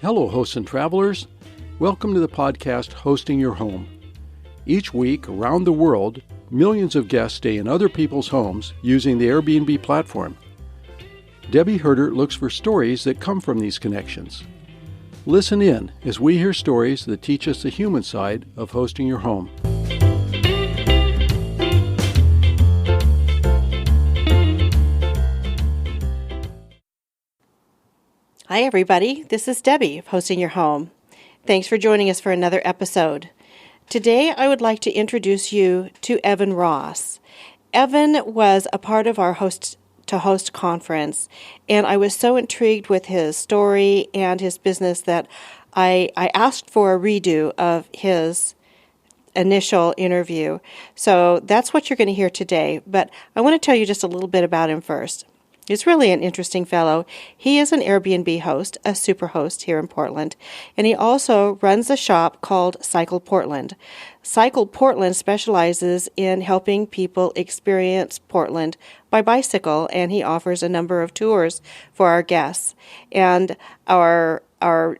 Hello, hosts and travelers. Welcome to the podcast Hosting Your Home. Each week, around the world, millions of guests stay in other people's homes using the Airbnb platform. Debbie Herder looks for stories that come from these connections. Listen in as we hear stories that teach us the human side of hosting your home. Hi, everybody. This is Debbie of Hosting Your Home. Thanks for joining us for another episode. Today, I would like to introduce you to Evan Ross. Evan was a part of our Host2Host conference, and I was so intrigued with his story and his business that I asked for a redo of his initial interview. So that's what you're going to hear today, but I want to tell you just a little bit about him first. He's really an interesting fellow. He is an Airbnb host, a super host here in Portland, and he also runs a shop called Cycle Portland. Cycle Portland specializes in helping people experience Portland by bicycle, and he offers a number of tours for our guests. And our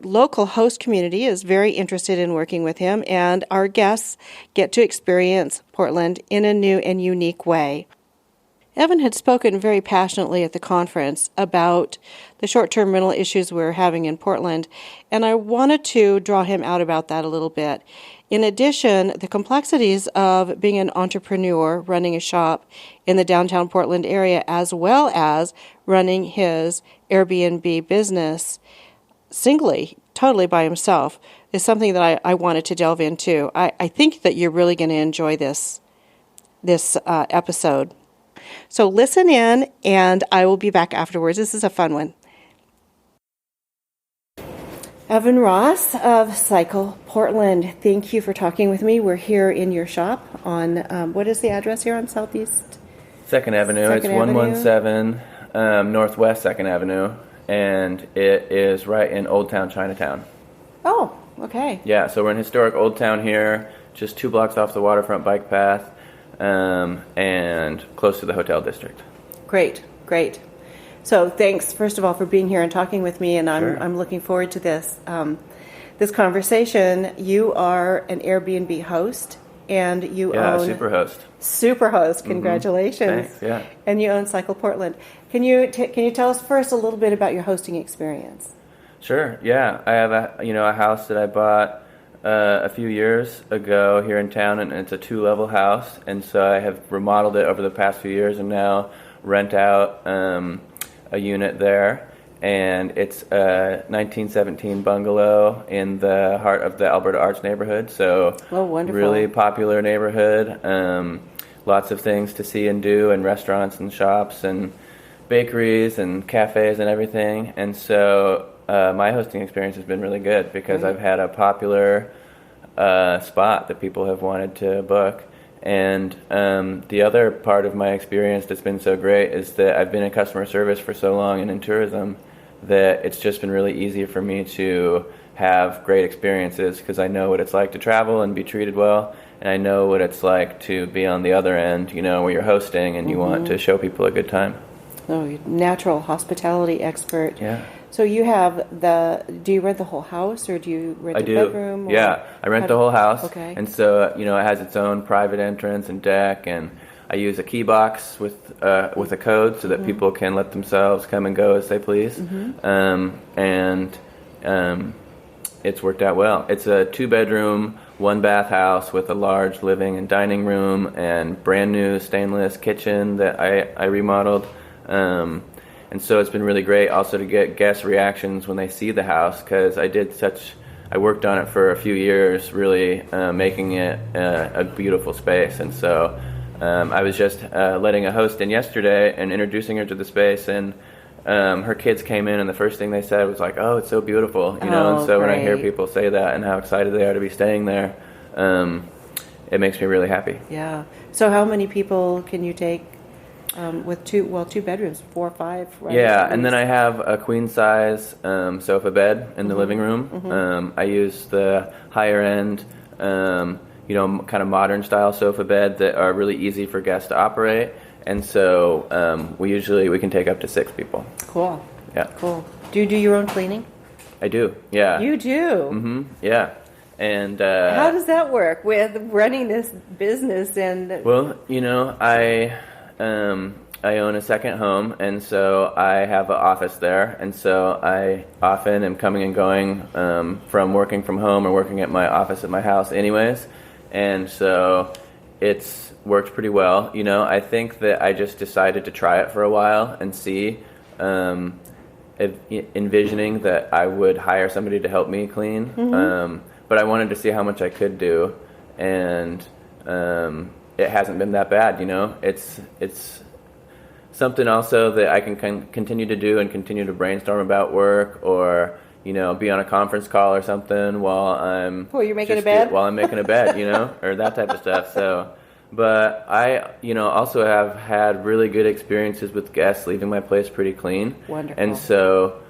local host community is very interested in working with him, and our guests get to experience Portland in a new and unique way. Evan had spoken very passionately at the conference about the short-term rental issues we're having in Portland, and I wanted to draw him out about that a little bit. In addition, the complexities of being an entrepreneur running a shop in the downtown Portland area, as well as running his Airbnb business singly, totally by himself, is something that I wanted to delve into. I think that you're really going to enjoy this episode. So listen in, and I will be back afterwards. This is a fun one. Evan Ross of Cycle Portland, thank you for talking with me. We're here in your shop on, what is the address here on Southeast? 2nd Avenue. It's 117 Northwest 2nd Avenue, and it is right in Old Town Chinatown. Oh, okay. Yeah, so we're in historic Old Town here, just 2 blocks off the waterfront bike path. And close to the hotel district. Great. So thanks, first of all, for being here and talking with me, and Sure. I'm looking forward to this conversation. You are an Airbnb host, and you own... Superhost. Congratulations. Thanks, yeah. And you own Cycle Portland. Can you tell us first a little bit about your hosting experience? Sure, yeah. I have a house that I bought a few years ago here in town, and it's a 2-level house, and so I have remodeled it over the past few years and now rent out a unit there, and it's a 1917 bungalow in the heart of the Alberta Arts neighborhood, so really popular neighborhood, lots of things to see and do, and restaurants and shops and bakeries and cafes and everything, and so my hosting experience has been really good because I've had a popular spot that people have wanted to book. And the other part of my experience that's been so great is that I've been in customer service for so long and in tourism that it's just been really easy for me to have great experiences because I know what it's like to travel and be treated well, and I know what it's like to be on the other end, where you're hosting and you want to show people a good time. Oh, you're a natural hospitality expert. Yeah. So you have do you rent the whole house, or do you rent a bedroom? Or yeah, I rent the whole house. Okay. And so, it has its own private entrance and deck, and I use a key box with a code so that people can let themselves come and go as they please. And it's worked out well. It's a 2-bedroom, 1-bath house with a large living and dining room and brand new stainless kitchen that I remodeled. And so it's been really great also to get guest reactions when they see the house, because I worked on it for a few years, really making it a beautiful space. And so I was just letting a host in yesterday and introducing her to the space, and her kids came in, and the first thing they said was like, "Oh, it's so beautiful," and so great. When I hear people say that and how excited they are to be staying there, it makes me really happy. Yeah. So how many people can you take? With 2 bedrooms, 4 or 5. Right? Yeah, and then I have a queen size sofa bed in the living room. I use the higher end, kind of modern style sofa bed that are really easy for guests to operate. And so we can take up to 6 people. Cool. Yeah. Cool. Do you do your own cleaning? I do, yeah. You do? Mm-hmm, yeah. And how does that work with running this business? And well, I own a second home, and so I have an office there, and so I often am coming and going from working from home or working at my office at my house anyways, and so it's worked pretty well. I think that I just decided to try it for a while and see, envisioning that I would hire somebody to help me clean, but I wanted to see how much I could do, and it hasn't been that bad, It's something also that I can continue to do and continue to brainstorm about work, or be on a conference call or something while I'm you're making a bed, while I'm making a bed, or that type of stuff. So, but I also have had really good experiences with guests leaving my place pretty clean. Wonderful. And so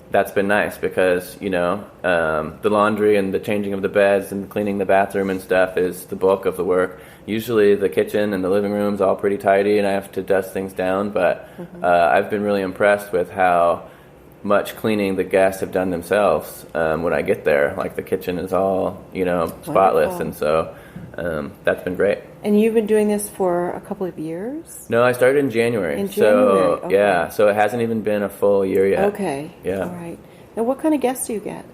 that's been nice because the laundry and the changing of the beds and cleaning the bathroom and stuff is the bulk of the work. Usually the kitchen and the living room's all pretty tidy and I have to dust things down, but I've been really impressed with how much cleaning the guests have done themselves when I get there. Like the kitchen is all, spotless. Wonderful. And so that's been great. And you've been doing this for a couple of years? No, I started in January. So, okay. Yeah, so it hasn't even been a full year yet. Okay. Yeah. All right. Now, what kind of guests do you get?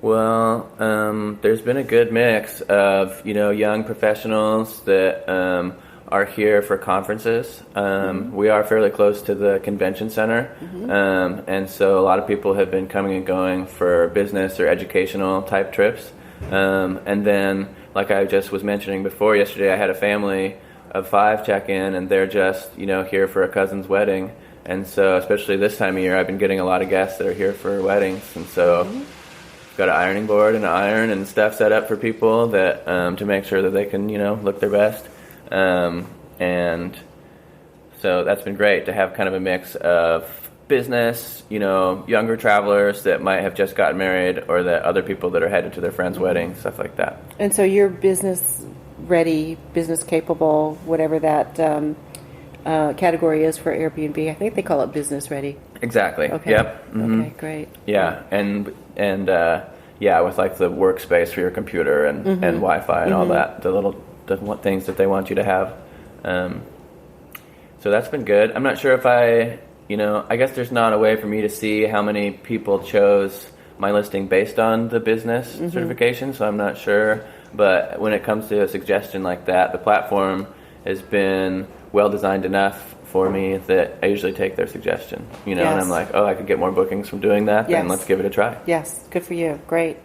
Well, there's been a good mix of, young professionals that are here for conferences. We are fairly close to the convention center, and so a lot of people have been coming and going for business or educational type trips. And then, like I just was mentioning before, yesterday I had a family of 5 check in, and they're just, here for a cousin's wedding. And so, especially this time of year, I've been getting a lot of guests that are here for weddings, and so got an ironing board and an iron and stuff set up for people that to make sure that they can, look their best. And so that's been great to have kind of a mix of business, younger travelers that might have just gotten married, or the other people that are headed to their friend's wedding, stuff like that. And so you're business ready, business capable, whatever that category is for Airbnb. I think they call it business ready. Exactly. Okay. Yep. Mm-hmm. Okay, great. Yeah, and with like the workspace for your computer and Wi-Fi and all that, the things that they want you to have. So that's been good. I'm not sure if I guess there's not a way for me to see how many people chose my listing based on the business certification, so I'm not sure. But when it comes to a suggestion like that, the platform has been well designed enough for me that I usually take their suggestion, and I'm like, I could get more bookings from doing that, then let's give it a try. Yes, good for you. Great.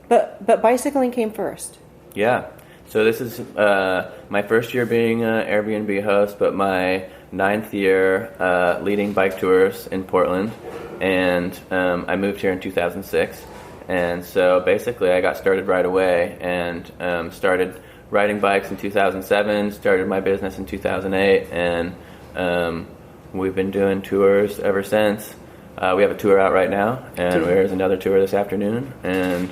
But bicycling came first. Yeah. So this is my first year being an Airbnb host, but my 9th year leading bike tours in Portland, and I moved here in 2006. And so basically I got started right away and started riding bikes in 2007, started my business in 2008, and we've been doing tours ever since. We have a tour out right now, and there's another tour this afternoon. And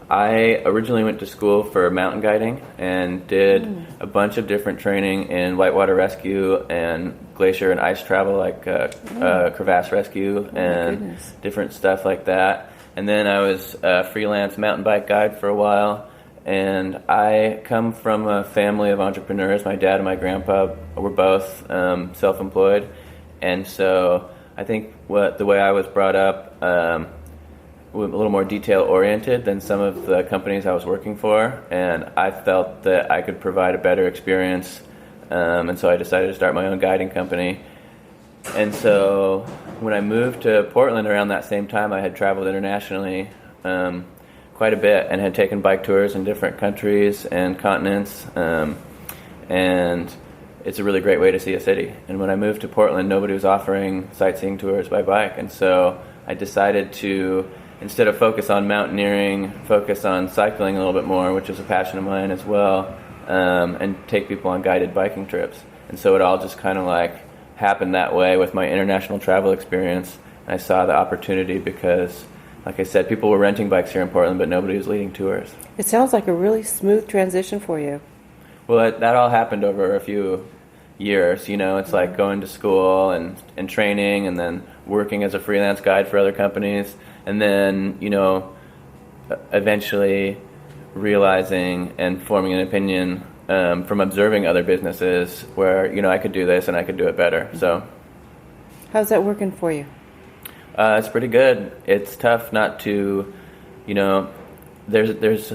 I originally went to school for mountain guiding and did a bunch of different training in whitewater rescue and glacier and ice travel, like crevasse rescue and different stuff like that. And then I was a freelance mountain bike guide for a while. And I come from a family of entrepreneurs. My dad and my grandpa were both self-employed. And so I think the way I was brought up, a little more detail-oriented than some of the companies I was working for, and I felt that I could provide a better experience, and so I decided to start my own guiding company. And so when I moved to Portland around that same time, I had traveled internationally quite a bit and had taken bike tours in different countries and continents, and it's a really great way to see a city. And when I moved to Portland, nobody was offering sightseeing tours by bike, and so I decided to, instead of focus on mountaineering, focus on cycling a little bit more, which is a passion of mine as well, and take people on guided biking trips. And so it all just kind of like happened that way with my international travel experience. And I saw the opportunity because, like I said, people were renting bikes here in Portland, but nobody was leading tours. It sounds like a really smooth transition for you. Well, that all happened over a few years. It's like going to school and training, and then working as a freelance guide for other companies, and then eventually realizing and forming an opinion from observing other businesses where I could do this and I could do it better. So how's that working for you? It's pretty good. It's tough not to, there's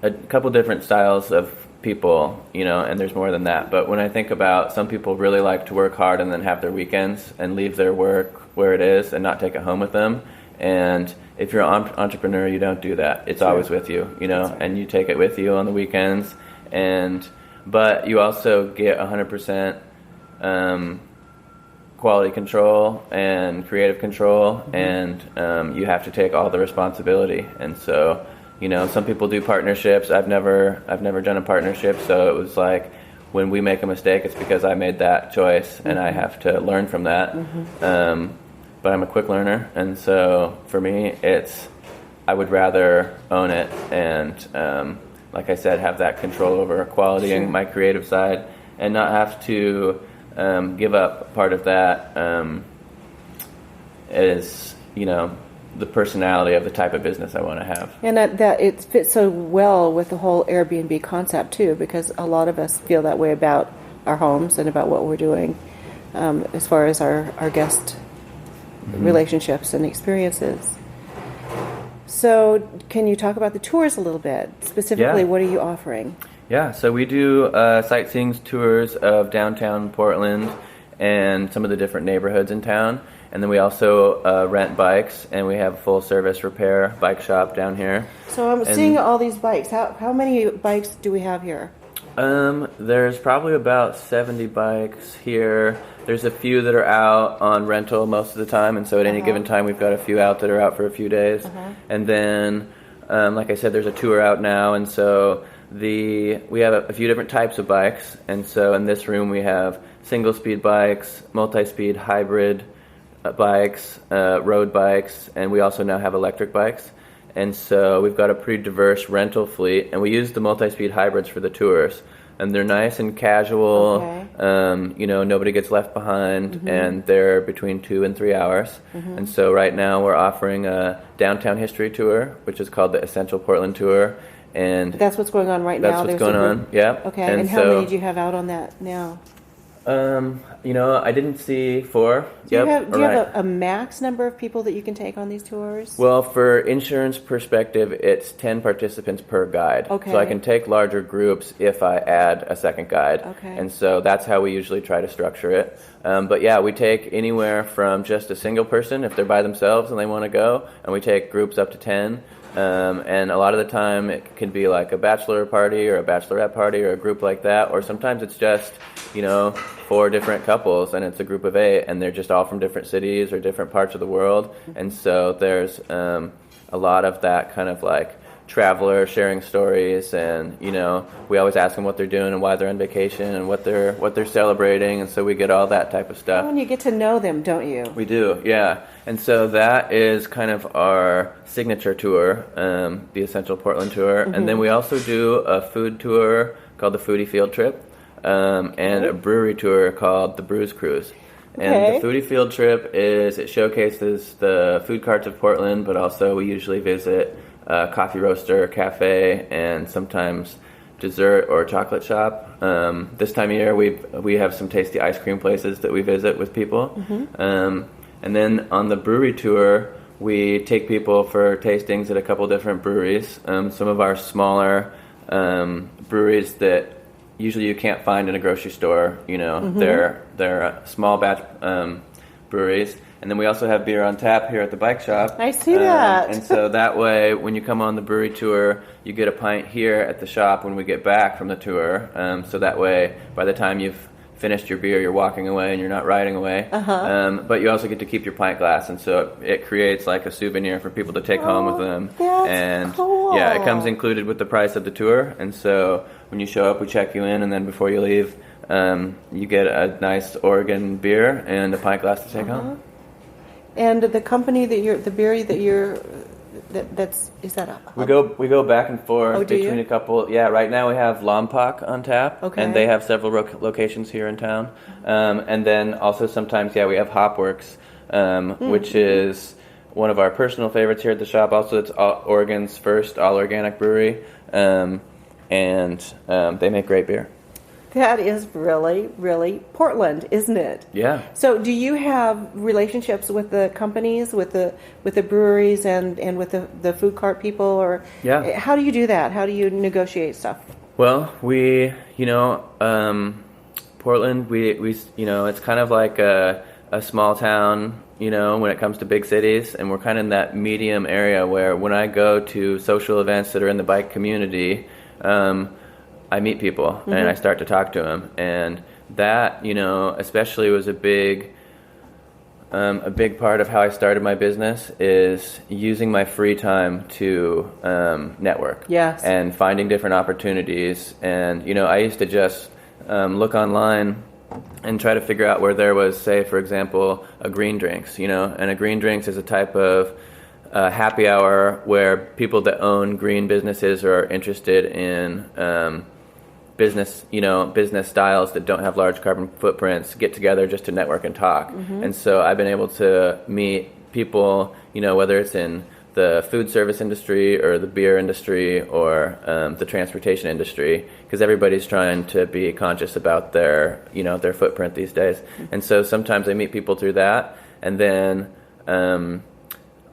a couple different styles of people, and there's more than that. But when I think about, some people really like to work hard and then have their weekends and leave their work where it is and not take it home with them. And if you're an entrepreneur, you don't do that. It's always with you, Right. and you take it with you on the weekends. But you also get 100% quality control and creative control, and you have to take all the responsibility. And so, some people do partnerships. I've never done a partnership, so it was like, when we make a mistake, it's because I made that choice, and I have to learn from that. But I'm a quick learner, and so for me, I would rather own it and, like I said, have that control over quality and my creative side, and not have to give up part of that is, the personality of the type of business I want to have. And that it fits so well with the whole Airbnb concept too, because a lot of us feel that way about our homes and about what we're doing as far as our guest relationships and experiences. So can you talk about the tours a little bit? Specifically, What are you offering? Yeah, so we do sightseeing tours of downtown Portland and some of the different neighborhoods in town. And then we also rent bikes, and we have a full-service repair bike shop down here. So I'm seeing all these bikes. How many bikes do we have here? There's probably about 70 bikes here. There's a few that are out on rental most of the time, and so at any given time we've got a few out that are out for a few days. And then, like I said, there's a tour out now, and so we have a few different types of bikes. And so in this room we have single-speed bikes, multi-speed hybrid bikes, road bikes, and we also now have electric bikes. And so we've got a pretty diverse rental fleet, and we use the multi-speed hybrids for the tours. And they're nice and casual. Nobody gets left behind, and they're between 2 and 3 hours. And so right now we're offering a downtown history tour, which is called the Essential Portland Tour. And that's what's going on right now. That's what's going on. Yeah. Okay. And how many do you have out on that now? I didn't see 4. Do you have a max number of people that you can take on these tours? Well, for insurance perspective, it's 10 participants per guide. Okay. So I can take larger groups if I add a second guide. Okay. And so that's how we usually try to structure it. But yeah, we take anywhere from just a single person if they're by themselves and they want to go, and we take groups up to 10. And a lot of the time it can be like a bachelor party or a bachelorette party or a group like that, or sometimes it's just, 4 different couples and it's a group of 8 and they're just all from different cities or different parts of the world. And so there's a lot of that kind of like traveler sharing stories, and we always ask them what they're doing and why they're on vacation and what they're celebrating, and so we get all that type of stuff. Oh, and you get to know them, don't you? We do, yeah. And so that is kind of our signature tour, the Essential Portland Tour. And then we also do a food tour called the Foodie Field Trip, and a brewery tour called the Brews Cruise. And the Foodie Field Trip it showcases the food carts of Portland, but also we usually visit a coffee roaster, cafe, and sometimes dessert or chocolate shop. This time of year, we have some tasty ice cream places that we visit with people. And then on the brewery tour, we take people for tastings at a couple different breweries. Some of our smaller breweries that usually you can't find in a grocery store. They're small batch breweries. And then we also have beer on tap here at the bike shop. I see that. And so that way, when you come on the brewery tour, you get a pint here at the shop when we get back from the tour. So that way, by the time you've finished your beer, you're walking away and you're not riding away. But you also get to keep your pint glass, and so it creates like a souvenir for people to take home with them. That's cool. Yeah, it comes included with the price of the tour. And so when you show up, we check you in, and then before you leave, you get a nice Oregon beer and a pint glass to take home. And the company the brewery that is that up? We go back and forth between you? a couple. Yeah, right now we have Lompoc on tap, Okay. and they have several locations here in town. And then also sometimes, we have Hopworks, which is one of our personal favorites here at the shop. Also, it's Oregon's first all-organic brewery, and they make great beer. That is really, really Portland, isn't it? Yeah. So, do you have relationships with the companies, with the breweries, and with the food cart people, or how do you do that? How do you negotiate stuff? Well, we, Portland, we it's kind of like a small town, when it comes to big cities, and we're kind of in that medium area where when I go to social events that are in the bike community, I meet people and I start to talk to them, and that, especially was a big part of how I started my business, is using my free time to network. Yes. And finding different opportunities. And, I used to just look online and try to figure out where there was, say, for example, a green drinks, and a green drinks is a type of happy hour where people that own green businesses or are interested in business styles that don't have large carbon footprints get together just to network and talk. And so I've been able to meet people, whether it's in the food service industry or the beer industry or the transportation industry, because everybody's trying to be conscious about their footprint these days. And so sometimes I meet people through that, and then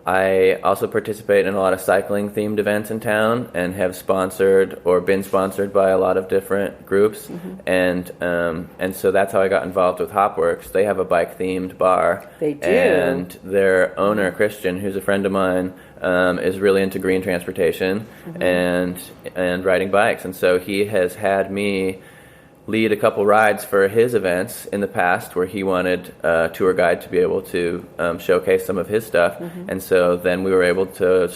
I also participate in a lot of cycling-themed events in town and have sponsored or been sponsored by a lot of different groups. And so that's how I got involved with Hopworks. They have a bike-themed bar. They do. And their owner, Christian, who's a friend of mine, is really into green transportation and riding bikes. And so he has had me lead a couple rides for his events in the past where he wanted a tour guide to be able to showcase some of his stuff. And so then we were able to,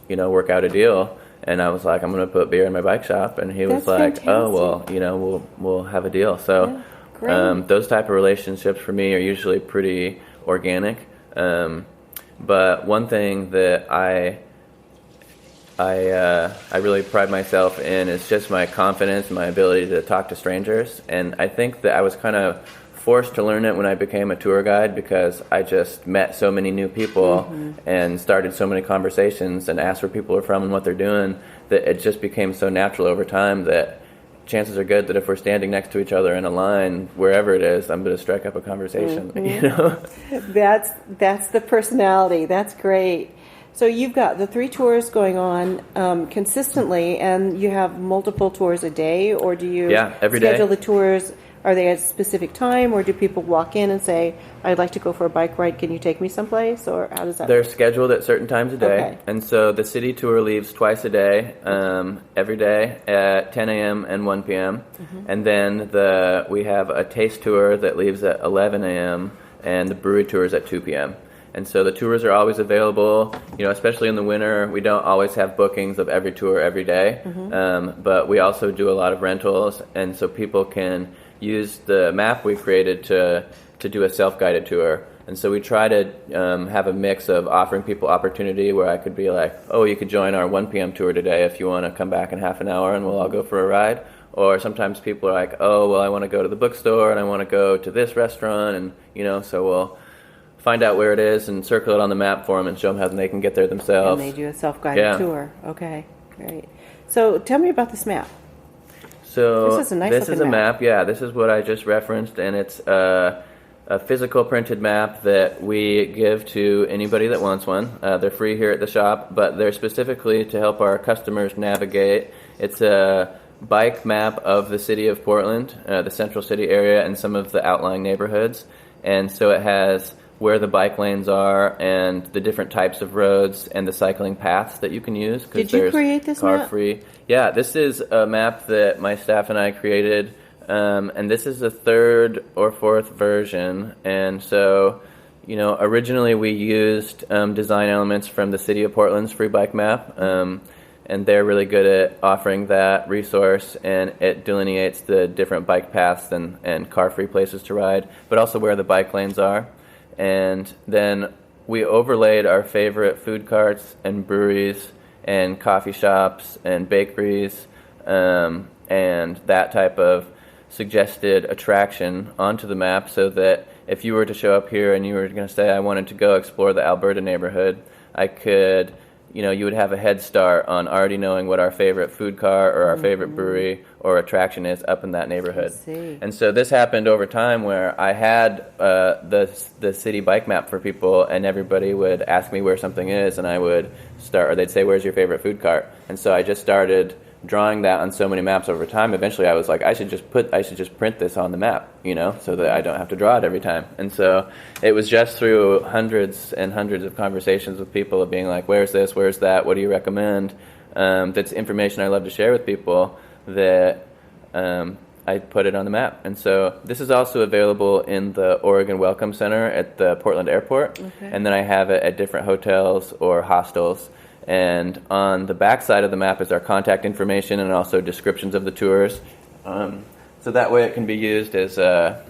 work out a deal. And I was like, I'm going to put beer in my bike shop. And he was like, fantastic. oh, well, we'll have a deal. So those type of relationships for me are usually pretty organic. But one thing that I really pride myself in is just my confidence and my ability to talk to strangers. And I think that I was kind of forced to learn it when I became a tour guide, because I just met so many new people and started so many conversations and asked where people are from and what they're doing, that it just became so natural over time that chances are good that if we're standing next to each other in a line, wherever it is, I'm going to strike up a conversation. That's the personality. That's great. So you've got the 3 tours going on consistently, and you have multiple tours a day, or do you every day. schedule the tours? Are they at a specific time, or do people walk in and say, I'd like to go for a bike ride, can you take me someplace, or how does that They're work? scheduled at certain times a day, Okay. and so the city tour leaves twice a day, every day at 10 a.m. and 1 p.m., and then we have a taste tour that leaves at 11 a.m., and the brewery tour is at 2 p.m., and so the tours are always available, especially in the winter. We don't always have bookings of every tour every day, but we also do a lot of rentals, and so people can use the map we created to do a self-guided tour. And so we try to have a mix of offering people opportunity where I could be like, oh, you could join our 1 p.m. tour today if you want to come back in half an hour and we'll all go for a ride. Or sometimes people are like, oh, well, I want to go to the bookstore and I want to go to this restaurant, and so we'll find out where it is and circle it on the map for them and show them how they can get there themselves. And they do a self-guided tour. Okay, great. So tell me about this map. So this is a map. Yeah, this is what I just referenced, and it's a physical printed map that we give to anybody that wants one. They're free here at the shop, but they're specifically to help our customers navigate. It's a bike map of the city of Portland, the central city area, and some of the outlying neighborhoods. And so it has where the bike lanes are and the different types of roads and the cycling paths that you can use. Did you create this map? Car-free. Yeah, this is a map that my staff and I created, and this is the 3rd or 4th version. And so, originally we used design elements from the City of Portland's free bike map, and they're really good at offering that resource, and it delineates the different bike paths and car-free places to ride, but also where the bike lanes are. And then we overlaid our favorite food carts and breweries and coffee shops and bakeries and that type of suggested attraction onto the map, so that if you were to show up here and you were going to say, I wanted to go explore the Alberta neighborhood, I could, you would have a head start on already knowing what our favorite food cart or our favorite brewery or attraction is up in that neighborhood. And so this happened over time, where I had the city bike map for people, and everybody would ask me where something is, and I would start, or they'd say, where's your favorite food cart? And so I just started drawing that on so many maps over time. Eventually I was like, I should just print this on the map, so that I don't have to draw it every time. And so it was just through hundreds and hundreds of conversations with people of being like, where's this, where's that, what do you recommend? That's information I love to share with people, that I put it on the map. And so this is also available in the Oregon Welcome Center at the Portland Airport. And then I have it at different hotels or hostels. And on the back side of the map is our contact information and also descriptions of the tours. So that way it can be used as a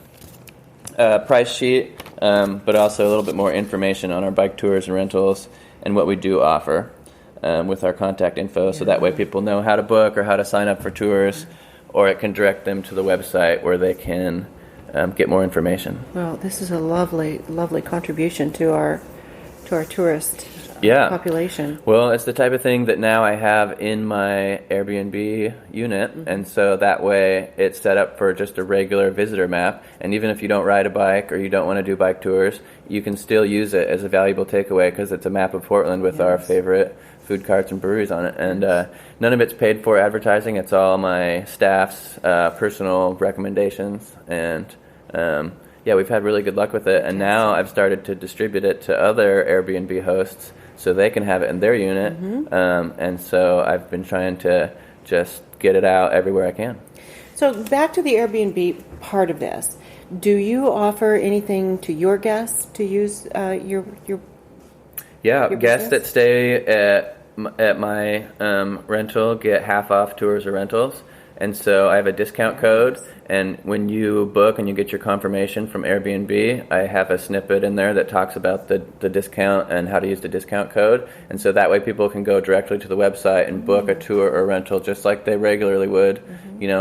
price sheet, but also a little bit more information on our bike tours and rentals and what we do offer with our contact info. So that way people know how to book or how to sign up for tours, or it can direct them to the website where they can get more information. Well, this is a lovely, lovely contribution to our tourist population. Well, it's the type of thing that now I have in my Airbnb unit, and so that way it's set up for just a regular visitor map, and even if you don't ride a bike or you don't want to do bike tours, you can still use it as a valuable takeaway, because it's a map of Portland with our favorite food carts and breweries on it. And none of it's paid for advertising. It's all my staff's personal recommendations, and we've had really good luck with it. And now I've started to distribute it to other Airbnb hosts so they can have it in their unit. And so I've been trying to just get it out everywhere I can. So back to the Airbnb part of this. Do you offer anything to your guests to use your guests business? that stay at my rental get half off tours or rentals. And so I have a discount code, and when you book and you get your confirmation from Airbnb, I have a snippet in there that talks about the discount and how to use the discount code. And so that way people can go directly to the website and book a tour or rental just like they regularly would,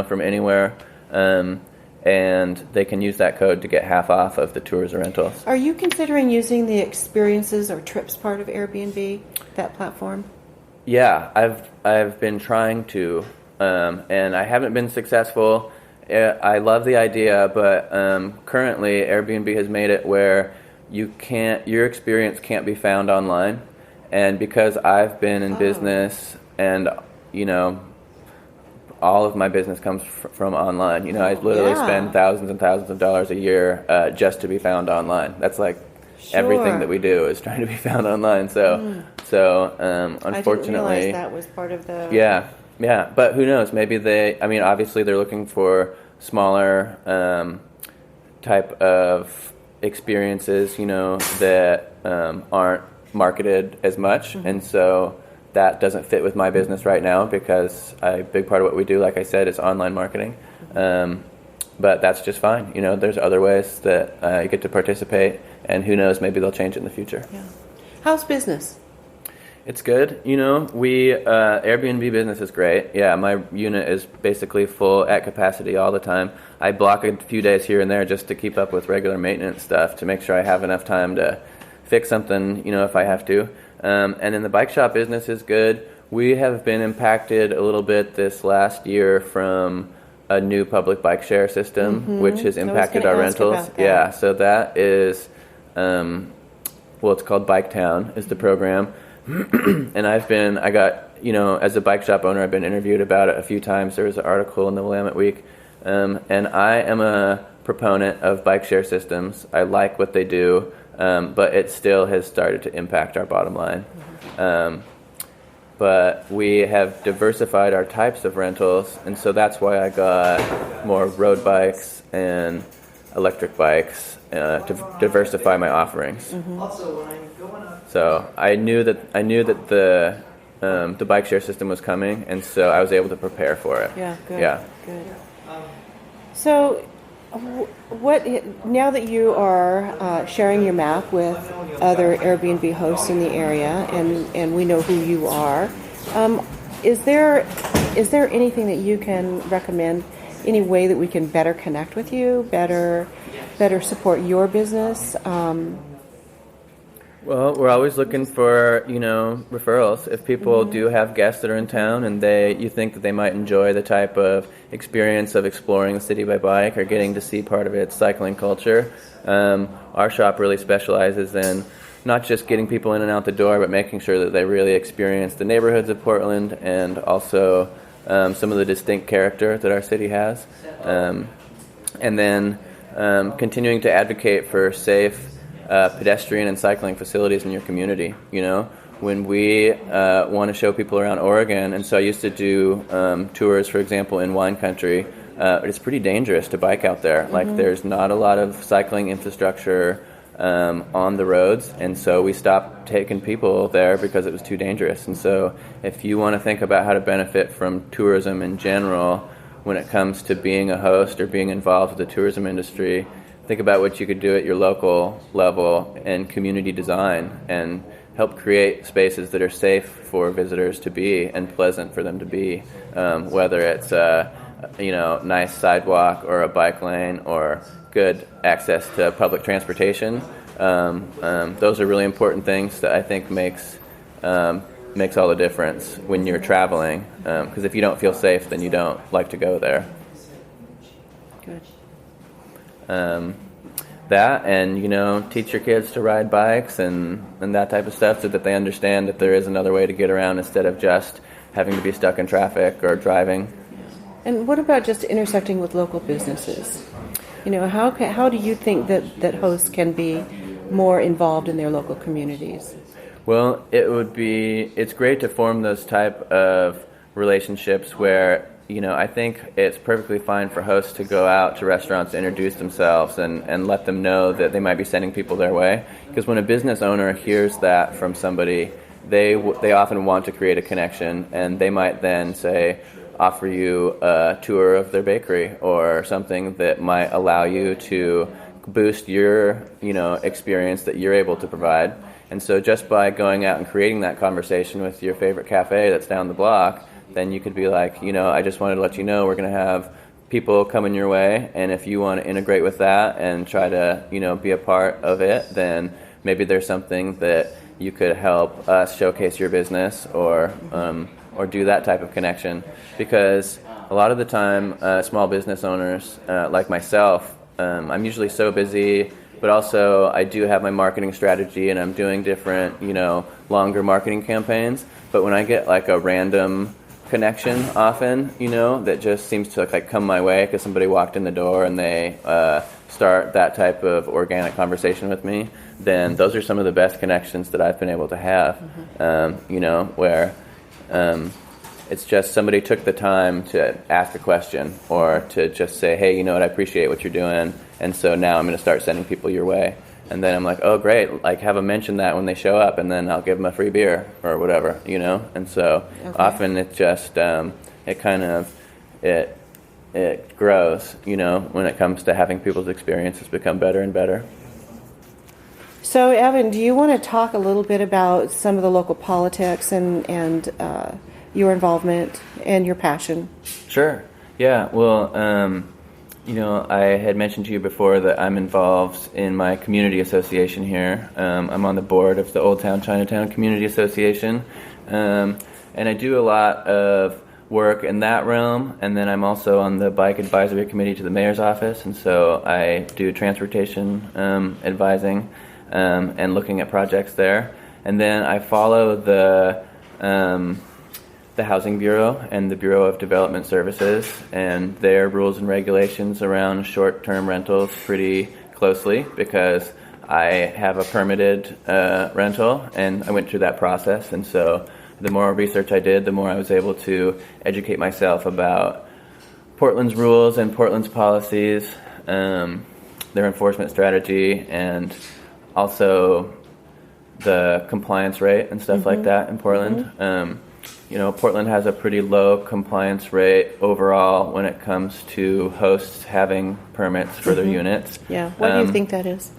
from anywhere. And they can use that code to get half off of the tours or rentals. Are you considering using the experiences or trips part of Airbnb, that platform? Yeah, I've been trying to. And I haven't been successful. I love the idea, but currently Airbnb has made it where your experience can't be found online. And because I've been in business, and all of my business comes from online. I literally spend thousands and thousands of dollars a year just to be found online. That's like everything that we do is trying to be found online. So unfortunately, I didn't realize that was part of the. Yeah, but who knows? Maybe obviously they're looking for smaller type of experiences, that aren't marketed as much. And so that doesn't fit with my business right now, because a big part of what we do, like I said, is online marketing. But that's just fine. There's other ways that I get to participate, and who knows, maybe they'll change it in the future. Yeah. How's business? It's good. Airbnb business is great. Yeah, my unit is basically full at capacity all the time. I block a few days here and there just to keep up with regular maintenance stuff, to make sure I have enough time to fix something, if I have to. And then the bike shop business is good. We have been impacted a little bit this last year from a new public bike share system, which has impacted our rentals. Yeah, so that is, it's called Bike Town is the program. And I got, as a bike shop owner, I've been interviewed about it a few times. There was an article in the Willamette Week. And I am a proponent of bike share systems. I like what they do, but it still has started to impact our bottom line. But we have diversified our types of rentals, and so that's why I got more road bikes and electric bikes to diversify my offerings. So I knew that the bike share system was coming, and so I was able to prepare for it. Yeah, good. Yeah. Good. So What now that you are sharing your map with other Airbnb hosts in the area, and we know who you are, is there anything that you can recommend? Any way that we can better connect with you, better support your business? Well, we're always looking for, referrals. If people do have guests that are in town and you think that they might enjoy the type of experience of exploring the city by bike or getting to see part of its cycling culture, our shop really specializes in not just getting people in and out the door, but making sure that they really experience the neighborhoods of Portland and also some of the distinct character that our city has. And then continuing to advocate for safe pedestrian and cycling facilities in your community. When we want to show people around Oregon, and so I used to do tours, for example, in wine country, it's pretty dangerous to bike out there. Like, there's not a lot of cycling infrastructure on the roads, and so we stopped taking people there because it was too dangerous. And so if you want to think about how to benefit from tourism in general when it comes to being a host or being involved with the tourism industry, think about what you could do at your local level and community design and help create spaces that are safe for visitors to be and pleasant for them to be, whether it's nice sidewalk or a bike lane or good access to public transportation. Those are really important things that I think makes all the difference when you're traveling, because if you don't feel safe, then you don't like to go there. Good. That and teach your kids to ride bikes and that type of stuff so that they understand that there is another way to get around instead of just having to be stuck in traffic or driving. And what about just intersecting with local businesses? How do you think that hosts can be more involved in their local communities? Well, it's great to form those type of relationships where I think it's perfectly fine for hosts to go out to restaurants to introduce themselves and let them know that they might be sending people their way. Because when a business owner hears that from somebody, they often want to create a connection, and they might then offer you a tour of their bakery or something that might allow you to boost your experience that you're able to provide. And so just by going out and creating that conversation with your favorite cafe that's down the block, then you could be like, I just wanted to let you know we're going to have people coming your way, and if you want to integrate with that and try to, be a part of it, then maybe there's something that you could help us showcase your business or do that type of connection. Because a lot of the time, small business owners like myself, I'm usually so busy, but also I do have my marketing strategy and I'm doing different, longer marketing campaigns. But when I get like a random connection often, that just seems to come my way because somebody walked in the door and they start that type of organic conversation with me, then those are some of the best connections that I've been able to have, where it's just somebody took the time to ask a question or to just say, hey, I appreciate what you're doing, and so now I'm going to start sending people your way. And then I'm like, oh, great, have them mention that when they show up, and then I'll give them a free beer or whatever, And so often it just, it grows, when it comes to having people's experiences become better and better. So, Evan, do you want to talk a little bit about some of the local politics and your involvement and your passion? Sure. Yeah. Well, I had mentioned to you before that I'm involved in my community association here. I'm on the board of the Old Town Chinatown Community Association, and I do a lot of work in that realm, and then I'm also on the bike advisory committee to the mayor's office, and so I do transportation advising and looking at projects there. And then I follow the Housing Bureau and the Bureau of Development Services and their rules and regulations around short-term rentals pretty closely, because I have a permitted rental and I went through that process. And so the more research I did, the more I was able to educate myself about Portland's rules and Portland's policies, their enforcement strategy, and also the compliance rate and stuff like that in Portland. Portland has a pretty low compliance rate overall when it comes to hosts having permits for their units. Yeah. Why do you think that is?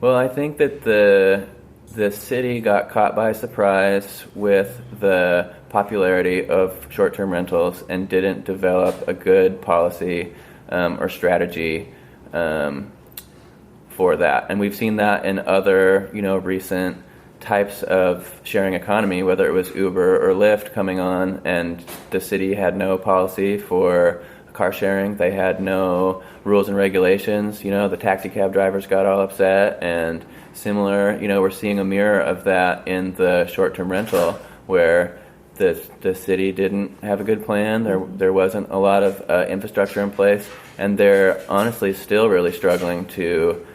Well, I think that the city got caught by surprise with the popularity of short-term rentals and didn't develop a good policy or strategy for that. And we've seen that in other, recent types of sharing economy, whether it was Uber or Lyft coming on, and the city had no policy for car sharing. They had no rules and regulations. The taxi cab drivers got all upset, and similar, we're seeing a mirror of that in the short-term rental, where the city didn't have a good plan. There wasn't a lot of infrastructure in place, and they're honestly still really struggling to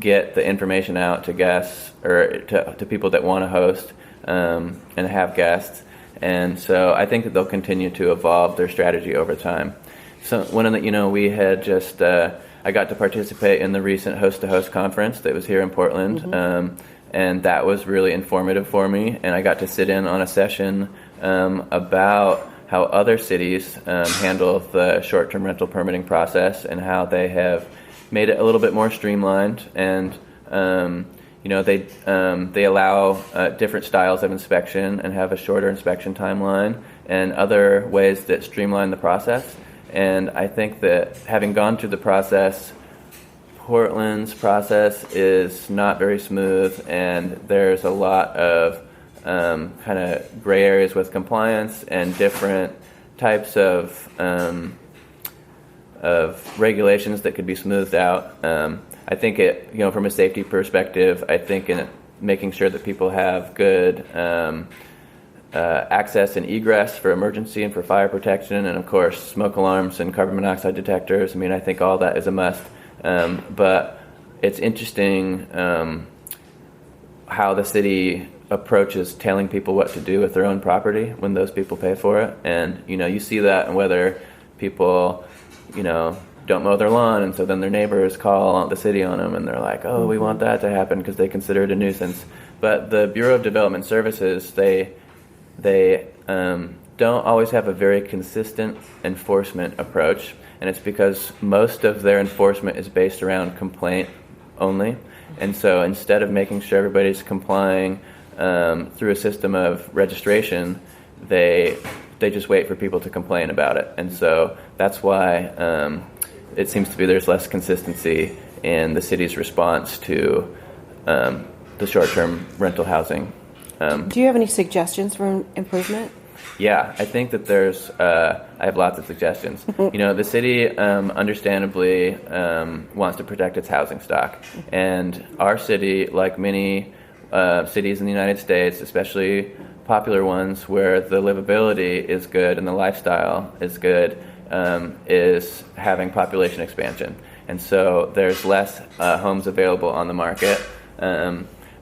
get the information out to guests or to people that want to host and have guests. And so I think that they'll continue to evolve their strategy over time. So one of the, we had just, I got to participate in the recent Host2Host conference that was here in Portland. And that was really informative for me. And I got to sit in on a session about how other cities handle the short-term rental permitting process and how they have made it a little bit more streamlined. And they allow different styles of inspection and have a shorter inspection timeline and other ways that streamline the process. And I think that having gone through the process, Portland's process is not very smooth, and there's a lot of kind of gray areas with compliance and different types of regulations that could be smoothed out. I think from a safety perspective, I think in making sure that people have good access and egress for emergency and for fire protection, and of course smoke alarms and carbon monoxide detectors. I think all that is a must. But it's interesting how the city approaches telling people what to do with their own property when those people pay for it. And, you see that in whether people, don't mow their lawn, and so then their neighbors call the city on them, and they're like, oh, we want that to happen because they consider it a nuisance. But the Bureau of Development Services, they don't always have a very consistent enforcement approach. And it's because most of their enforcement is based around complaint only. And so instead of making sure everybody's complying through a system of registration, they just wait for people to complain about it. And so that's why it seems to be there's less consistency in the city's response to the short-term rental housing. Do you have any suggestions for improvement? Yeah, I think that I have lots of suggestions. The city understandably wants to protect its housing stock. And our city, like many cities in the United States, especially popular ones where the livability is good and the lifestyle is good, is having population expansion. And so there's less homes available on the market.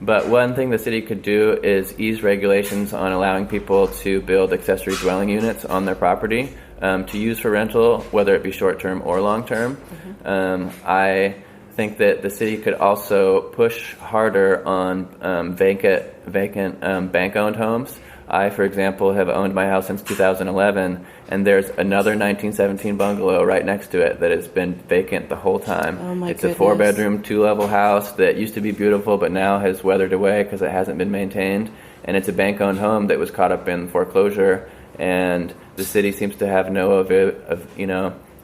But one thing the city could do is ease regulations on allowing people to build accessory dwelling units on their property to use for rental, whether it be short-term or long-term. I think that the city could also push harder on vacant bank-owned homes. I, for example, have owned my house since 2011, and there's another 1917 bungalow right next to it that has been vacant the whole time. Oh my It's goodness. a 4-bedroom, 2-level house that used to be beautiful but now has weathered away because it hasn't been maintained. And it's a bank-owned home that was caught up in foreclosure, and the city seems to have no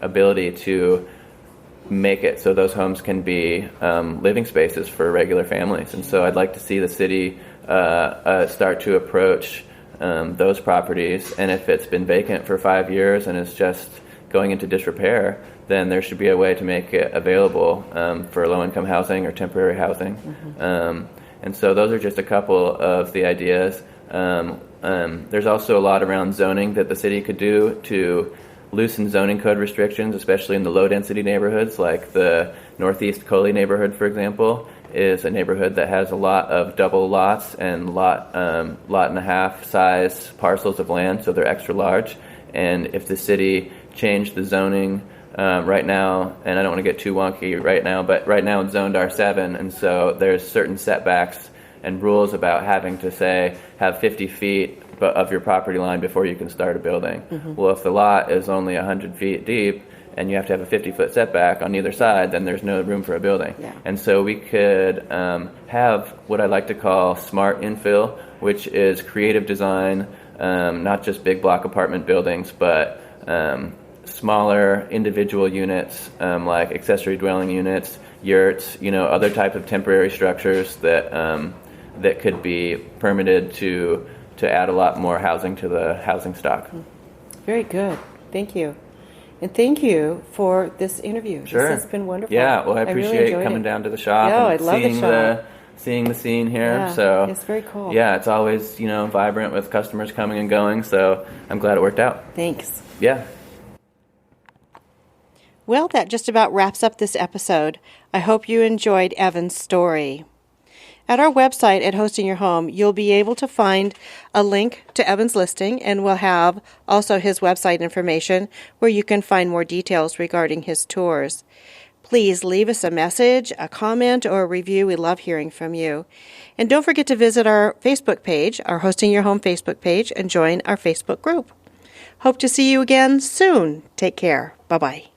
ability to make it so those homes can be living spaces for regular families. And so I'd like to see the city start to approach those properties, and if it's been vacant for 5 years and is just going into disrepair, then there should be a way to make it available for low-income housing or temporary housing. And so those are just a couple of the ideas. There's also a lot around zoning that the city could do to loosen zoning code restrictions, especially in the low-density neighborhoods, like the Northeast Coley neighborhood, for example, is a neighborhood that has a lot of double lots and lot and a half size parcels of land, so they're extra large. And if the city changed the zoning right now, and I don't want to get too wonky right now, but right now it's zoned R7, and so there's certain setbacks and rules about having to, say, have 50 feet of your property line before you can start a building. Well, if the lot is only 100 feet deep and you have to have a 50-foot setback on either side, then there's no room for a building. Yeah. And so we could have what I like to call smart infill, which is creative design, not just big block apartment buildings, but smaller individual units, like accessory dwelling units, yurts, other type of temporary structures that could be permitted to add a lot more housing to the housing stock. Very good. Thank you. And thank you for this interview. Sure. This has been wonderful. Yeah, well, I appreciate really coming down to the shop and seeing the scene here. Yeah, so it's very cool. Yeah, it's always, vibrant with customers coming and going, so I'm glad it worked out. Thanks. Yeah. Well, that just about wraps up this episode. I hope you enjoyed Evan's story. At our website at Hosting Your Home, you'll be able to find a link to Evan's listing, and we'll have also his website information where you can find more details regarding his tours. Please leave us a message, a comment, or a review. We love hearing from you. And don't forget to visit our Facebook page, our Hosting Your Home Facebook page, and join our Facebook group. Hope to see you again soon. Take care. Bye-bye.